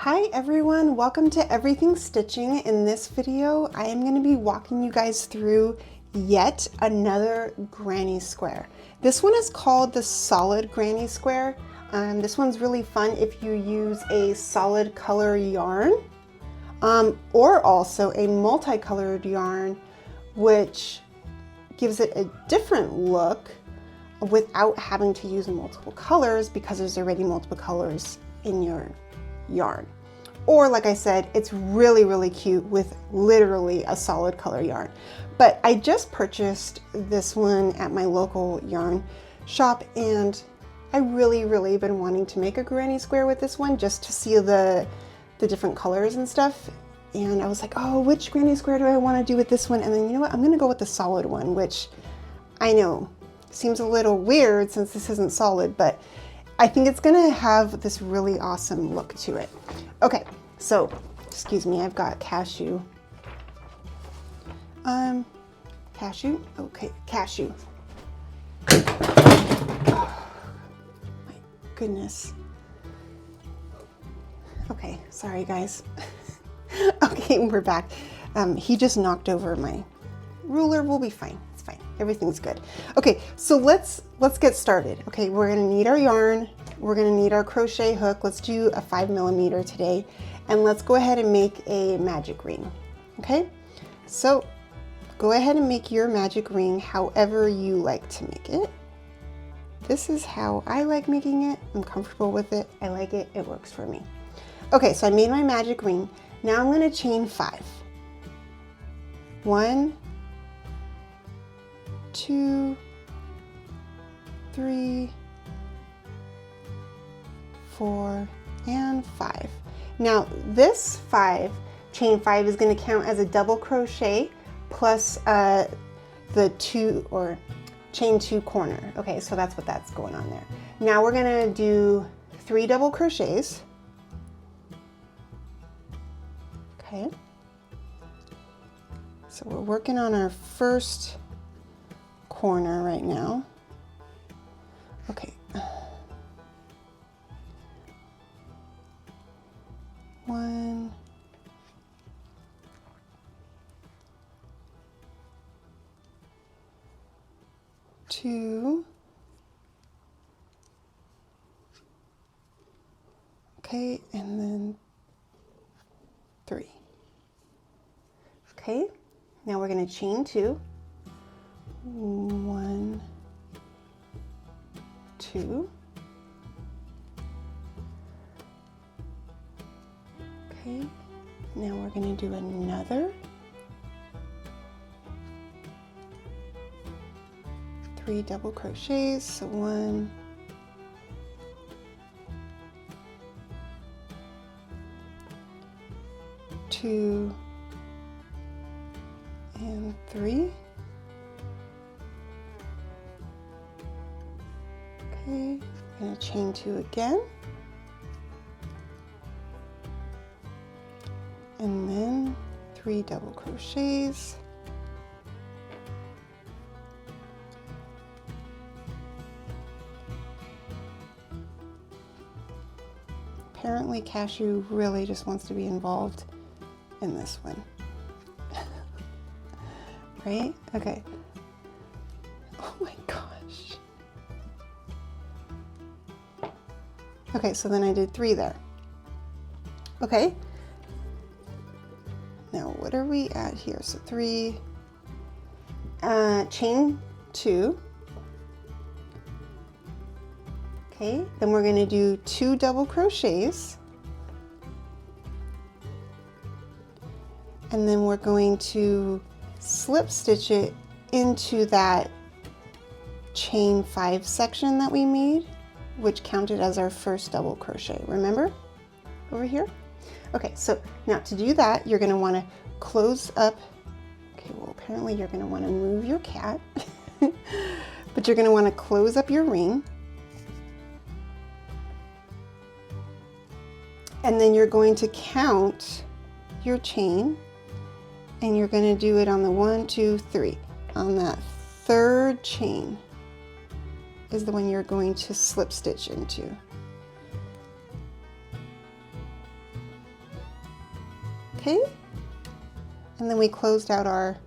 Hi everyone, welcome to Everything Stitching. In this video, I am going to be walking you guys through yet another granny square. This one is called the solid granny square. This one's really fun if you use a solid color yarn or also a multicolored yarn, which gives it a different look without having to use multiple colors because there's already multiple colors in your yarn. Or like I said, it's really cute with literally a solid color yarn. But I just purchased this one at my local yarn shop, and I really been wanting to make a granny square with this one just to see the different colors and stuff. And I was like, oh, which granny square do I want to do with this one? And then you know what, I'm gonna go with the solid one, which I know seems a little weird since this isn't solid, but I think it's gonna have this really awesome look to it. Okay, so, excuse me, I've got cashew. Cashew? Okay, cashew. Oh, my goodness. Okay, sorry guys. Okay, we're back. He just knocked over my ruler. We'll be fine. It's fine. Everything's good. Okay, so let's get started. Okay, we're gonna need our yarn. We're gonna need our crochet hook. Let's do a 5mm today, and let's go ahead and make a magic ring. Okay, so go ahead and make your magic ring however you like to make it. This is how I like making it. I'm comfortable with it. I like it. It works for me. Okay, so I made my magic ring. Now I'm gonna chain 5. 1, 2, 3, 4, and 5. Now this chain 5 is going to count as a double crochet plus the 2 or chain 2 corner. Okay, so that's that's going on there. Now we're going to do 3 double crochets. Okay, so we're working on our first corner right now. Okay. 1, 2, okay, and then 3. Okay, now we're going to chain 2. 1, 2. Okay, now we're going to do another 3 double crochets. So 1, 2, and 3. Okay, I'm going to chain 2 again. And then 3 double crochets. Apparently Cashew really just wants to be involved in this one. Right? Okay. Oh my gosh. Okay, so then I did 3 there. Okay. Now what are we at here? So 3, chain 2. Okay, then we're going to do 2 double crochets. And then we're going to slip stitch it into that chain 5 section that we made, which counted as our first double crochet. Remember? Over here? Okay, so now to do that, you're going to want to close up. Okay, well, apparently you're going to want to move your cat, but you're going to want to close up your ring. And then you're going to count your chain, and you're going to do it on the 1, 2, 3. On that 3rd chain is the one you're going to slip stitch into. Okay, and then we closed out our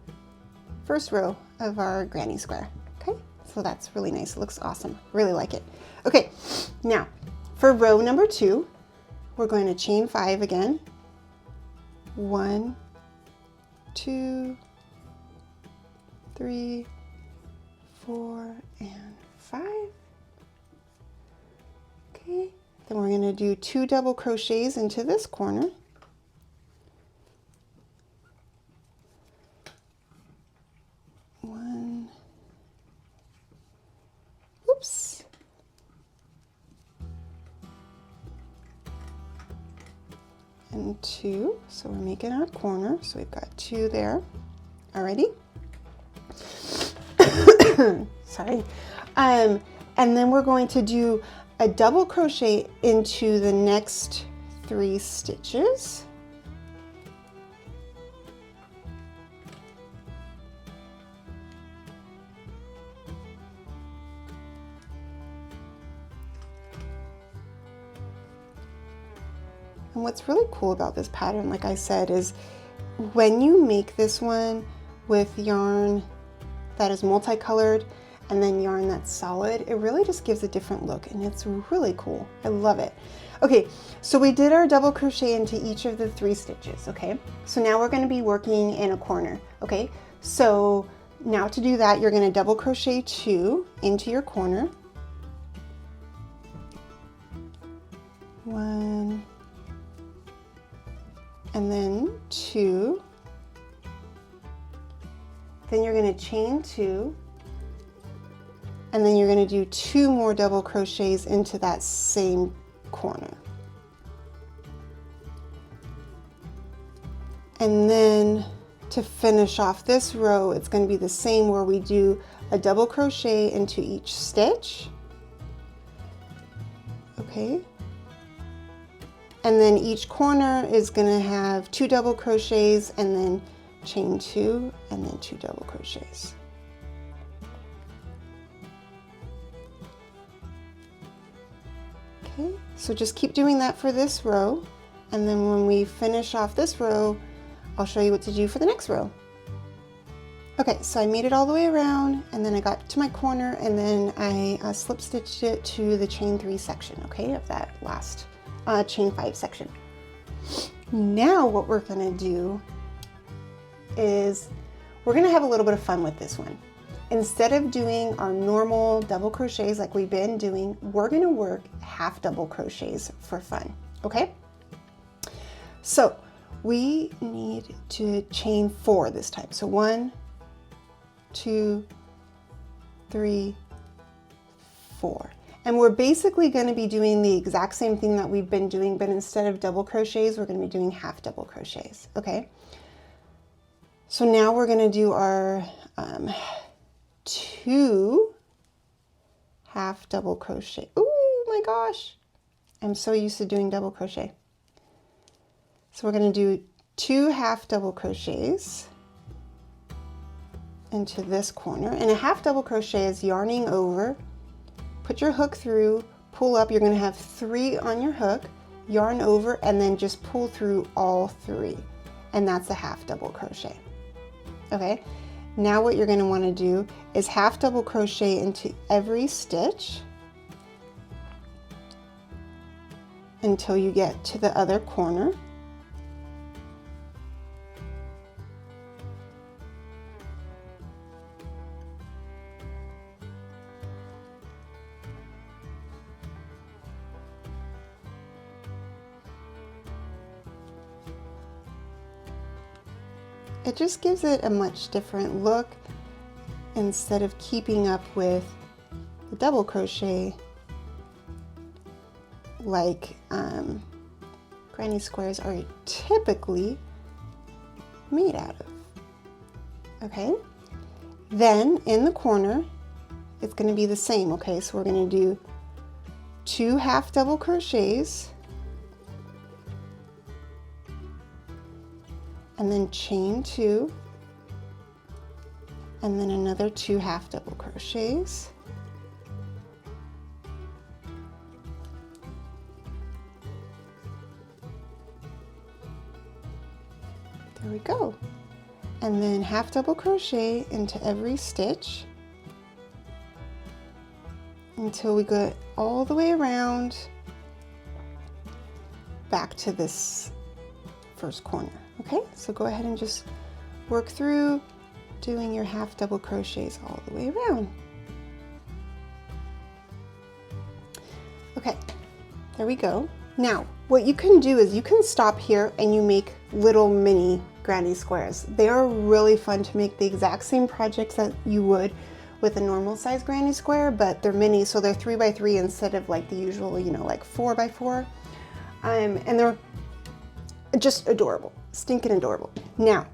first row of our granny square. Okay, so that's really nice. It looks awesome. Really like it. Okay, now for row number 2, we're going to chain 5 again. 1, 2, 3, 4, and 5. Okay, then we're going to do 2 double crochets into this corner. One, oops. And 2, so we're making our corner, so we've got 2 there. Alrighty. Sorry. And then we're going to do a double crochet into the next 3 stitches. And what's really cool about this pattern, like I said, is when you make this one with yarn that is multicolored and then yarn that's solid, it really just gives a different look, and it's really cool. I love it. Okay, so we did our double crochet into each of the 3 stitches, okay? So now we're going to be working in a corner, okay? So now to do that, you're going to double crochet 2 into your corner. 1, and then 2, then you're going to chain 2, and then you're going to do 2 more double crochets into that same corner. And then to finish off this row, it's going to be the same, where we do a double crochet into each stitch. Okay. And then each corner is going to have 2 double crochets, and then chain 2, and then 2 double crochets. Okay, so just keep doing that for this row, and then when we finish off this row, I'll show you what to do for the next row. Okay, so I made it all the way around, and then I got to my corner, and then I slip stitched it to the chain 3 section, okay, of that last chain 5 section. Now what we're going to do is we're going to have a little bit of fun with this one. Instead of doing our normal double crochets like we've been doing, we're going to work half double crochets for fun, okay? So we need to chain 4 this time. So 1, 2, 3, 4. And we're basically going to be doing the exact same thing that we've been doing, but instead of double crochets, we're going to be doing half double crochets, okay? So now we're going to do our 2 half double crochet. Oh my gosh, I'm so used to doing double crochet. So we're going to do 2 half double crochets into this corner, and a half double crochet is yarning over, put your hook through, pull up. You're going to have 3 on your hook, yarn over, and then just pull through all 3, and that's a half double crochet. Okay, now what you're going to want to do is half double crochet into every stitch until you get to the other corner. It just gives it a much different look. Instead of keeping up with the double crochet like granny squares are typically made out of. Okay, then in the corner it's going to be the same. Okay, so we're going to do 2 half double crochets, and then chain 2, and then another 2 half double crochets, There we go. And then half double crochet into every stitch until we go all the way around back to this first corner. Okay, so go ahead and just work through doing your half double crochets all the way around. Okay, there we go. Now, what you can do is you can stop here and you make little mini granny squares. They are really fun to make, the exact same projects that you would with a normal size granny square, but they're mini, so they're 3 by 3 instead of like the usual, you know, like 4 by 4. And they're just adorable, stinking adorable. Now,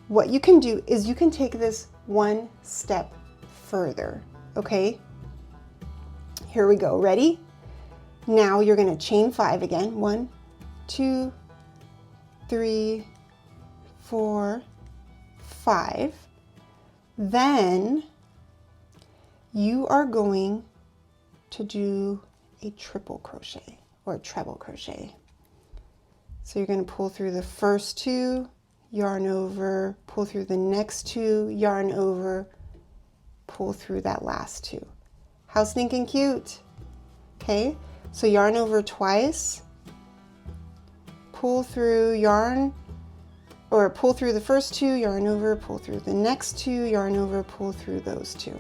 what you can do is you can take this one step further, okay? Here we go, ready? Now you're gonna chain 5 again. 1, 2, 3, 4, 5. Then you are going to do a triple crochet or a treble crochet. So you're going to pull through the first 2, yarn over, pull through the next 2, yarn over, pull through that last 2. How stinking cute. Okay, so yarn over twice, pull through, yarn, or pull through the first 2, yarn over, pull through the next 2, yarn over, pull through those 2.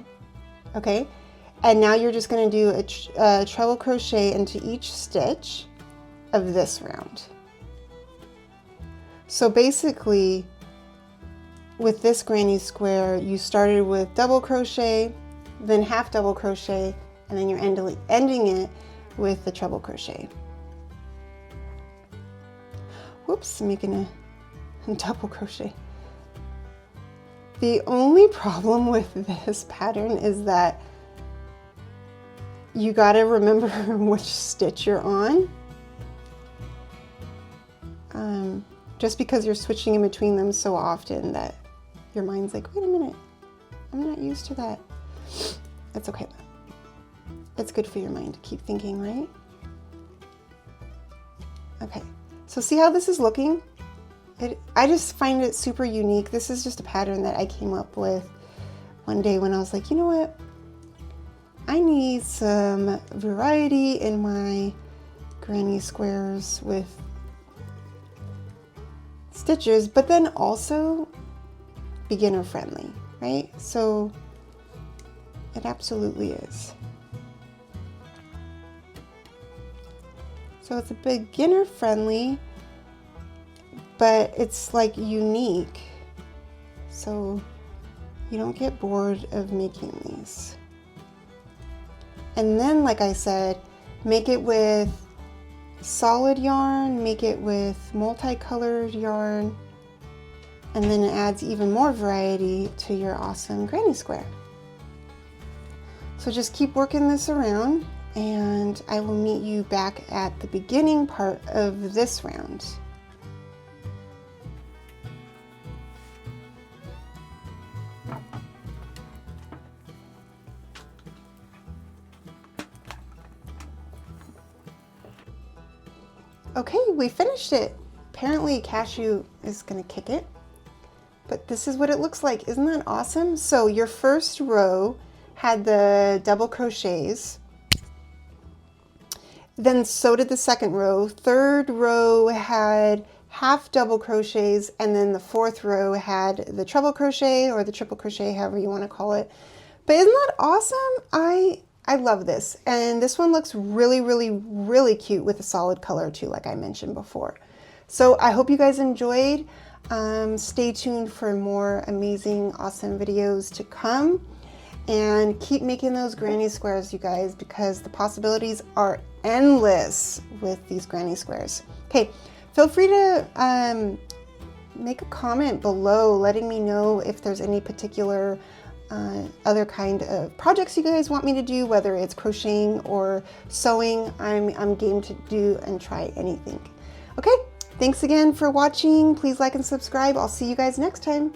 Okay, and now you're just going to do a treble crochet into each stitch of this round. So basically, with this granny square, you started with double crochet, then half double crochet, and then you're ending it with the treble crochet. Whoops, making a double crochet. The only problem with this pattern is that you gotta remember which stitch you're on. Just because you're switching in between them so often that your mind's like, wait a minute, I'm not used to that. It's okay though. It's good for your mind to keep thinking, right? Okay, so see how this is looking? I just find it super unique. This is just a pattern that I came up with one day when I was like, you know what? I need some variety in my granny squares with stitches, but then also beginner friendly, right? So it absolutely is. So it's a beginner friendly, but it's like unique. So you don't get bored of making these. And then, like I said, make it with solid yarn, make it with multicolored yarn, and then it adds even more variety to your awesome granny square. So just keep working this around, and I will meet you back at the beginning part of this round. Okay, we finished it. Apparently Cashew is gonna kick it, but this is what it looks like. Isn't that awesome? So your first row had the double crochets, then so did the second row. Third row had half double crochets, and then the fourth row had the treble crochet or the triple crochet, however you want to call it. But isn't that awesome? I love this, and this one looks really, really, really cute with a solid color too, like I mentioned before. So I hope you guys enjoyed. Stay tuned for more amazing, awesome videos to come, and keep making those granny squares, you guys, because the possibilities are endless with these granny squares. Okay, feel free to make a comment below letting me know if there's any particular other kind of projects you guys want me to do, whether it's crocheting or sewing. I'm game to do and try anything. Okay, thanks again for watching. Please like and subscribe. I'll see you guys next time.